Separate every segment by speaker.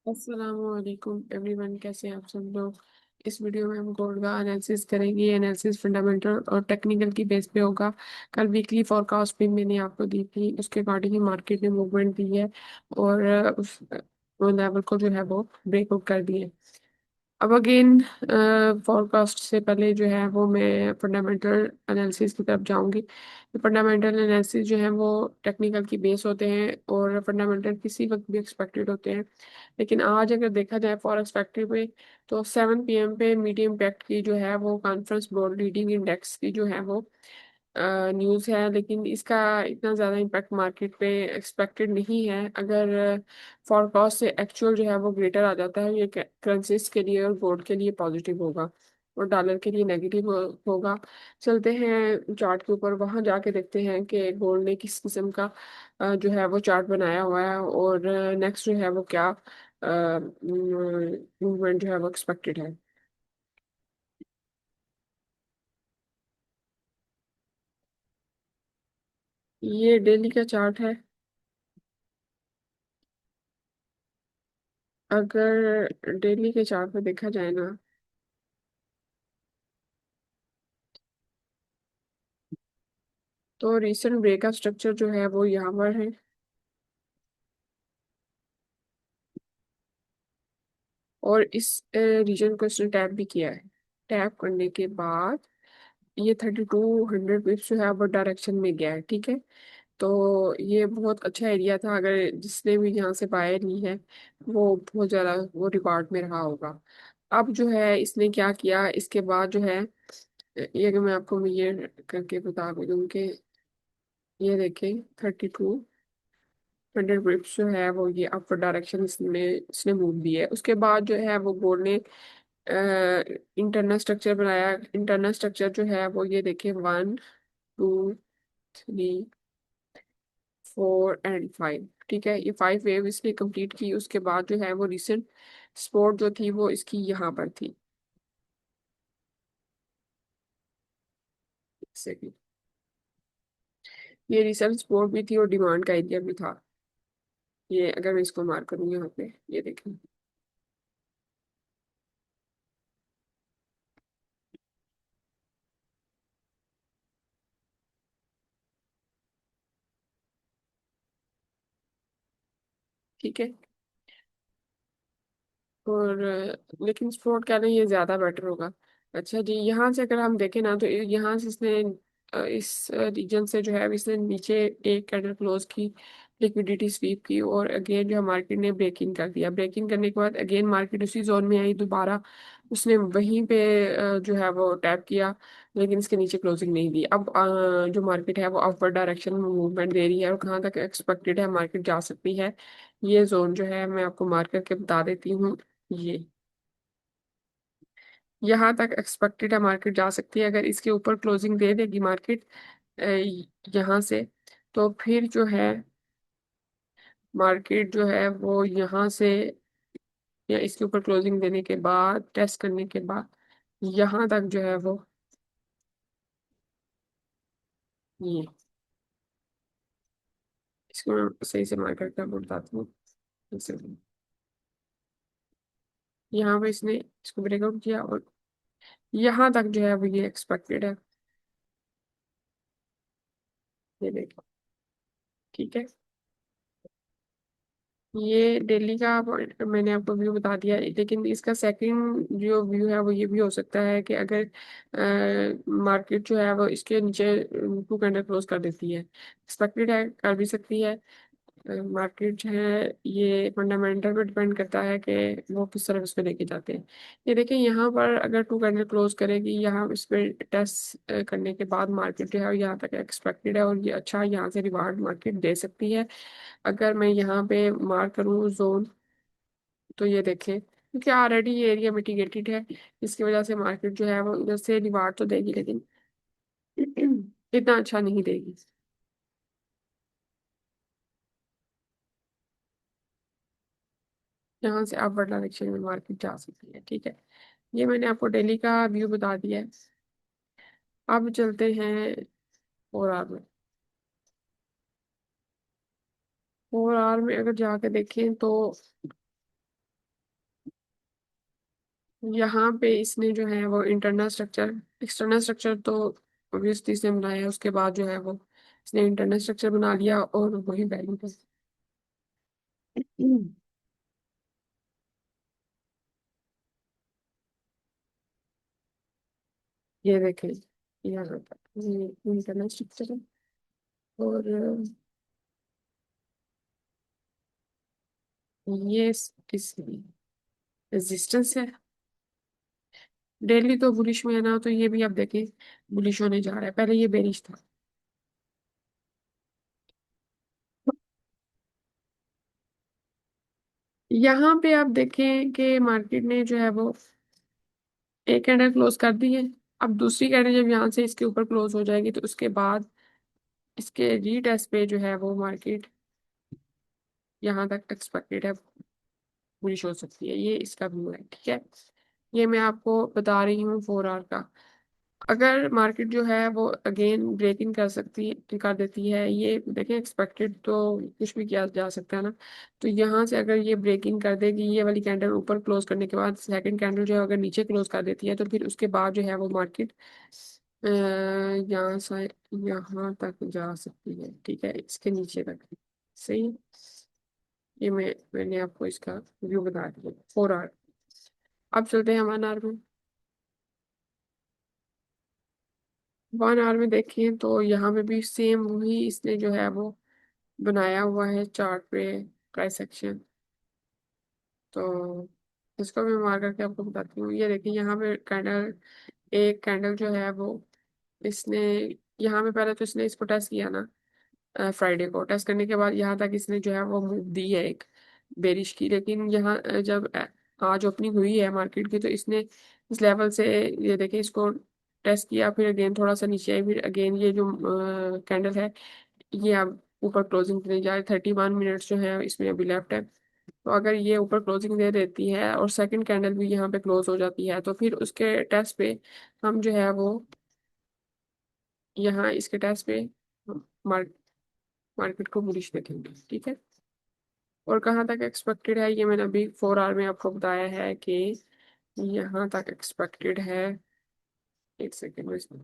Speaker 1: अस्सलामुअलैकुम एवरीवन, कैसे हैं आप सब लोग। इस वीडियो में हम गोल्ड का एनालिसिस करेंगे। ये एनालिसिस फंडामेंटल और टेक्निकल की बेस पे होगा। कल वीकली फॉरकास्ट भी मैंने आपको दी थी, उसके अकॉर्डिंग ही मार्केट ने मूवमेंट दी है और उस लेवल को जो है वो ब्रेकआउट कर दिए। अब अगेन फॉरकास्ट से पहले जो है वो मैं फंडामेंटल एनालिसिस की तरफ जाऊंगी। फंडामेंटल एनालिसिस जो है वो टेक्निकल की बेस होते हैं और फंडामेंटल किसी वक्त भी एक्सपेक्टेड होते हैं। लेकिन आज अगर देखा जाए फॉरेक्स फैक्ट्री पे, तो 7 PM पे मीडियम इम्पैक्ट की जो है वो कॉन्फ्रेंस बोर्ड लीडिंग इंडेक्स की जो है वो न्यूज़ है, लेकिन इसका इतना ज़्यादा इम्पैक्ट मार्केट पे एक्सपेक्टेड नहीं है। अगर फॉरकास्ट से एक्चुअल जो है वो ग्रेटर आ जाता है, ये करेंसीज के लिए और गोल्ड के लिए पॉजिटिव होगा और डॉलर के लिए नेगेटिव होगा। चलते हैं चार्ट के ऊपर, वहां जाके देखते हैं कि गोल्ड ने किस किस्म का जो है वो चार्ट बनाया हुआ है और नेक्स्ट जो है वो क्या मूवमेंट जो है वो एक्सपेक्टेड है। ये डेली का चार्ट है। अगर डेली के चार्ट पे देखा जाए ना, तो रिसेंट ब्रेक का स्ट्रक्चर जो है वो यहाँ पर है और इस रीजन को इसने टैप भी किया है। टैप करने के बाद ये 3200 पिप्स जो है अब डायरेक्शन में गया है, ठीक है। तो ये बहुत अच्छा एरिया था, अगर जिसने भी यहाँ से बाय ली है वो बहुत ज़्यादा वो रिकॉर्ड में रहा होगा। अब जो है इसने क्या किया इसके बाद जो है, ये अगर मैं आपको ये करके बता भी दूँ कि ये देखें 3200 जो है वो ये अपर डायरेक्शन इसमें इसने मूव दी है। उसके बाद जो है वो बोर्ड ने इंटरनल स्ट्रक्चर बनाया। इंटरनल स्ट्रक्चर जो है वो ये देखें 1 2 3 4 एंड 5, ठीक है। ये 5 वेव इसने कंप्लीट की। उसके बाद जो है वो रिसेंट स्पोर्ट जो थी वो इसकी यहाँ पर थी। सेकंड, ये रिसेंट स्पोर्ट भी थी और डिमांड का एरिया भी था। ये अगर मैं इसको मार्क करूँ यहाँ पे, ये देखें, ठीक है। और लेकिन स्पोर्ट कहना ये ज्यादा बेटर होगा। अच्छा जी, यहाँ से अगर हम देखें ना, तो यहाँ से इसने इस रीजन से जो है इसने नीचे एक कैंडल क्लोज की, लिक्विडिटी स्वीप की और अगेन जो है मार्केट ने ब्रेकिंग कर दिया। ब्रेकिंग करने के बाद अगेन मार्केट उसी जोन में आई दोबारा। उसने वहीं पे जो है वो टैप किया, लेकिन इसके नीचे क्लोजिंग नहीं दी। अब जो मार्केट है वो अपवर्ड डायरेक्शन में मूवमेंट दे रही है और कहाँ तक एक्सपेक्टेड है मार्केट जा सकती है, ये जोन जो है मैं आपको मार्क करके बता देती हूँ। ये यहाँ तक एक्सपेक्टेड है मार्केट जा सकती है। अगर इसके ऊपर क्लोजिंग दे देगी मार्केट यहाँ से, तो फिर जो है मार्केट जो है वो यहाँ से या इसके ऊपर क्लोजिंग देने के बाद टेस्ट करने के बाद यहाँ तक जो है वो ये, इसको मैं सही से मार्केट का बताती हूँ। जैसे यहाँ पे इसने इसको ब्रेकआउट किया और यहाँ तक जो है वो ये एक्सपेक्टेड है। ये देखो, ठीक है। ये दिल्ली का मैंने आपको व्यू बता दिया, लेकिन इसका सेकंड जो व्यू है वो ये भी हो सकता है कि अगर मार्केट जो है वो इसके नीचे 2 कैंडल क्लोज कर देती है, एक्सपेक्टेड है कर भी सकती है। मार्केट जो है ये फंडामेंटल पे डिपेंड करता है कि वो किस तरफ इसको लेके जाते हैं। ये देखिए यहाँ पर अगर 2 कैंडल क्लोज करेगी यहाँ इस पे टेस्ट करने के बाद मार्केट जो है यहाँ तक एक्सपेक्टेड है और ये अच्छा यहाँ से रिवार्ड मार्केट दे सकती है। अगर मैं यहाँ पे मार्क करूँ जोन, तो ये देखें क्योंकि ऑलरेडी ये एरिया मिटिगेटेड है, इसकी वजह से मार्केट जो है वो इधर से रिवार्ड तो देगी, लेकिन इतना अच्छा नहीं देगी। यहाँ से अपवर्ड डायरेक्शन में मार्केट जा सकती है, ठीक है। ये मैंने आपको डेली का व्यू बता दिया है। अब चलते हैं 4 आवर में। 4 आवर में अगर जाके देखें तो यहाँ पे इसने जो है वो इंटरनल स्ट्रक्चर, एक्सटर्नल स्ट्रक्चर तो ऑब्वियसली इसने बनाया है, उसके बाद जो है वो इसने इंटरनल स्ट्रक्चर बना लिया और वही वैल्यू पर। ये देखें, यहाँ पर ये इंटरनल स्ट्रक्चर है और ये इस रेजिस्टेंस है। डेली तो बुलिश में है ना, तो ये भी आप देखें बुलिश होने जा रहा है, पहले ये बेरिश था। यहाँ पे आप देखें कि मार्केट ने जो है वो एक कैंडल क्लोज कर दी है। अब दूसरी कैंडल जब यहाँ से इसके ऊपर क्लोज हो जाएगी तो उसके बाद इसके रीटेस्ट पे जो है वो मार्केट यहाँ तक एक्सपेक्टेड है बुलिश हो सकती है, ये इसका व्यू है, ठीक है। ये मैं आपको बता रही हूँ 4 आवर का। अगर मार्केट जो है वो अगेन ब्रेकिंग कर देती है, ये देखें एक्सपेक्टेड तो कुछ भी किया जा सकता है ना। तो यहाँ से अगर ये ब्रेकिंग कर देगी, ये वाली कैंडल ऊपर क्लोज करने के बाद सेकंड कैंडल जो है अगर नीचे क्लोज कर देती है, तो फिर उसके बाद जो है वो मार्केट यहाँ से यहाँ तक जा सकती है, ठीक है, इसके नीचे तक। सही है? ये मैंने आपको इसका व्यू बता दिया 4 आवर। अब चलते हैं 1 आवर में। 1 आवर में देखें तो यहाँ पे भी सेम वही इसने जो है वो बनाया हुआ है चार्ट पे प्राइस एक्शन। तो इसको मैं मार करके आपको बताती हूँ। ये देखिए यहाँ पे कैंडल, एक कैंडल जो है वो इसने यहाँ पे पहले तो इसने इसको टेस्ट किया ना, फ्राइडे को टेस्ट करने के बाद यहाँ तक इसने जो है वो मूव दी है एक बेरिश की। लेकिन यहाँ जब आज ओपनिंग हुई है मार्केट की, तो इसने इस लेवल से ये देखिए इसको टेस्ट किया, फिर अगेन थोड़ा सा नीचे आई, फिर अगेन ये जो कैंडल है ये अब ऊपर क्लोजिंग देने जा रही। 31 मिनट्स जो है इसमें अभी लेफ्ट है। तो अगर ये ऊपर क्लोजिंग दे देती है और सेकंड कैंडल भी यहाँ पे क्लोज हो जाती है, तो फिर उसके टेस्ट पे हम जो है वो यहाँ इसके टेस्ट पे मार्क, मार्केट को बुलिश देखेंगे, ठीक है। और कहाँ तक एक्सपेक्टेड है, ये मैंने अभी 4 आवर में आपको बताया है कि यहाँ तक एक्सपेक्टेड है। एक सेकेंड में इसको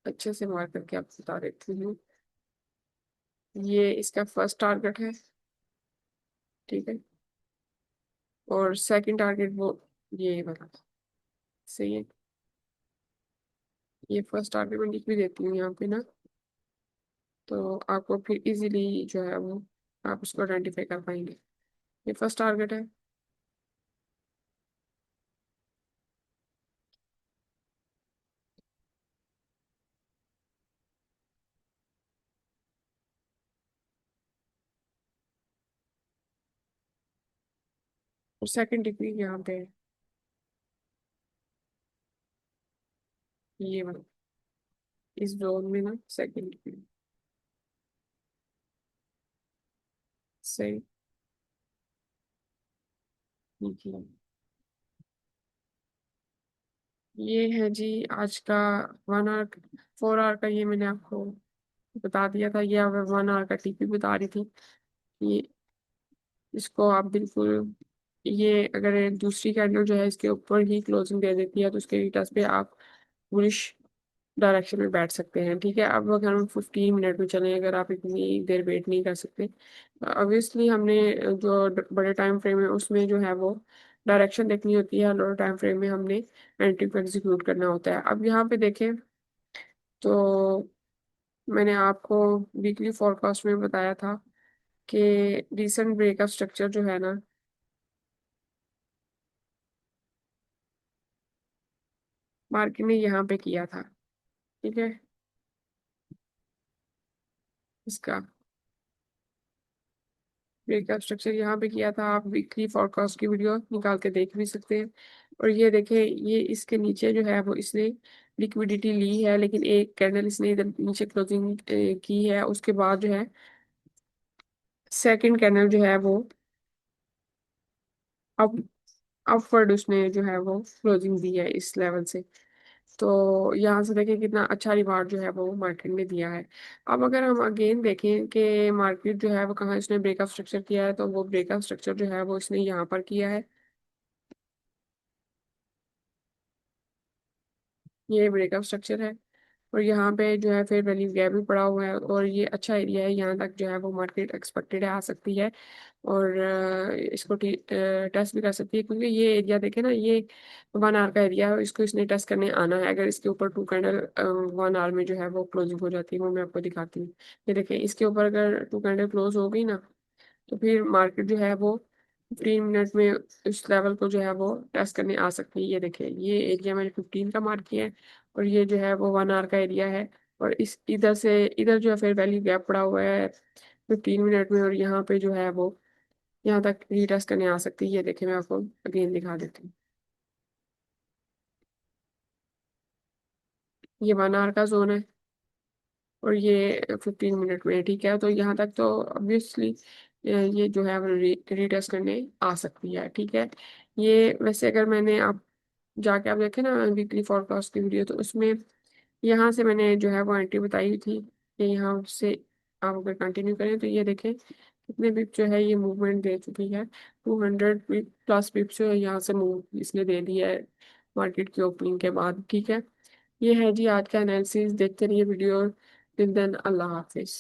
Speaker 1: अच्छे से मार्क करके आपको बता देती हूँ। ये इसका फर्स्ट टारगेट है, ठीक है, और सेकंड टारगेट वो ये वाला। सही है। ये फर्स्ट टारगेट मैं लिख भी देती हूँ यहाँ पे ना, तो आपको फिर इजीली जो है वो आप उसको आइडेंटिफाई कर पाएंगे। ये फर्स्ट टारगेट है। और सेकंड डिग्री यहाँ पे है, ये वाला, इस जोन में ना सेकंड डिग्री। सही। ठीक है। ये है जी आज का 1 आवर, 4 आवर का ये मैंने आपको बता दिया था। ये अब 1 आवर का टीपी बता रही थी। ये इसको आप बिल्कुल, ये अगर एक दूसरी कैंडल जो है इसके ऊपर ही क्लोजिंग दे देती है, तो उसके रिटर्स पे आप बुलिश डायरेक्शन में बैठ सकते हैं, ठीक है। अब अगर हम 15 मिनट में चलें, अगर आप इतनी देर वेट नहीं कर सकते, ऑब्वियसली हमने जो बड़े टाइम फ्रेम है उसमें जो है वो डायरेक्शन देखनी होती है, लोअर टाइम फ्रेम में हमने एंट्री को एग्जीक्यूट करना होता है। अब यहाँ पे देखें तो मैंने आपको वीकली फोरकास्ट में बताया था कि रिसेंट ब्रेकअप स्ट्रक्चर जो है ना, मार्केट ने यहाँ पे किया था, ठीक है। इसका ब्रेकअप स्ट्रक्चर यहाँ पे किया था। आप वीकली फोरकास्ट की वीडियो निकाल के देख भी सकते हैं। और ये देखें, ये इसके नीचे जो है वो इसने लिक्विडिटी ली है, लेकिन एक कैंडल इसने इधर नीचे क्लोजिंग की है, उसके बाद जो है सेकंड कैंडल जो है वो अप अपवर्ड उसने जो है वो क्लोजिंग दी है इस लेवल से। तो यहाँ से देखें कितना अच्छा रिवार्ड जो है वो मार्केट ने दिया है। अब अगर हम अगेन देखें कि मार्केट जो है वो कहाँ इसने ब्रेकअप स्ट्रक्चर किया है, तो वो ब्रेकअप स्ट्रक्चर जो है वो इसने यहाँ पर किया है। ये ब्रेकअप स्ट्रक्चर है। और यहाँ पे जो है फिर वैल्यू गैप भी पड़ा हुआ है, और ये अच्छा एरिया है, यहाँ तक जो है वो मार्केट एक्सपेक्टेड है आ सकती है। और इसको टेस्ट भी कर सकती है, क्योंकि ये एरिया देखे ना, ये 1 आवर का एरिया है, इसको इसने टेस्ट करने आना है। अगर इसके ऊपर 2 कैंडल 1 आवर में जो है वो क्लोजिंग हो जाती है, वो मैं आपको दिखाती हूँ। ये देखिए, इसके ऊपर अगर 2 कैंडल क्लोज हो गई ना, तो फिर मार्केट जो है वो 15 मिनट में इस लेवल को जो है वो टेस्ट करने आ सकती है। ये देखिए, ये एरिया मैंने 15 का मार्क किया है, और ये जो है वो 1 आवर का एरिया है। और इस इधर से इधर जो है फिर वैल्यू गैप पड़ा हुआ है 15 मिनट में, और यहाँ पे जो है वो यहाँ तक रीटेस्ट करने आ सकती है। ये देखिए, मैं आपको अगेन दिखा देती हूँ। ये 1 आवर का जोन है, और ये 15 मिनट में है, ठीक है। तो यहाँ तक तो ऑब्वियसली ये जो है वो रीटेस्ट करने आ सकती है, ठीक है। ये वैसे अगर मैंने आप जाके आप देखें ना वीकली फॉरकास्ट की वीडियो, तो उसमें यहाँ से मैंने जो है वो एंट्री बताई थी कि यहाँ से आप अगर कंटिन्यू करें तो ये देखें कितने बिप जो है ये मूवमेंट दे चुकी है। 200 प्लस बिप जो है यहाँ से मूव इसने दे दिया है मार्केट की ओपनिंग के बाद, ठीक है। ये है जी आज का एनालिसिस। देखते रहिए वीडियो। टिल देन, अल्लाह हाफिज।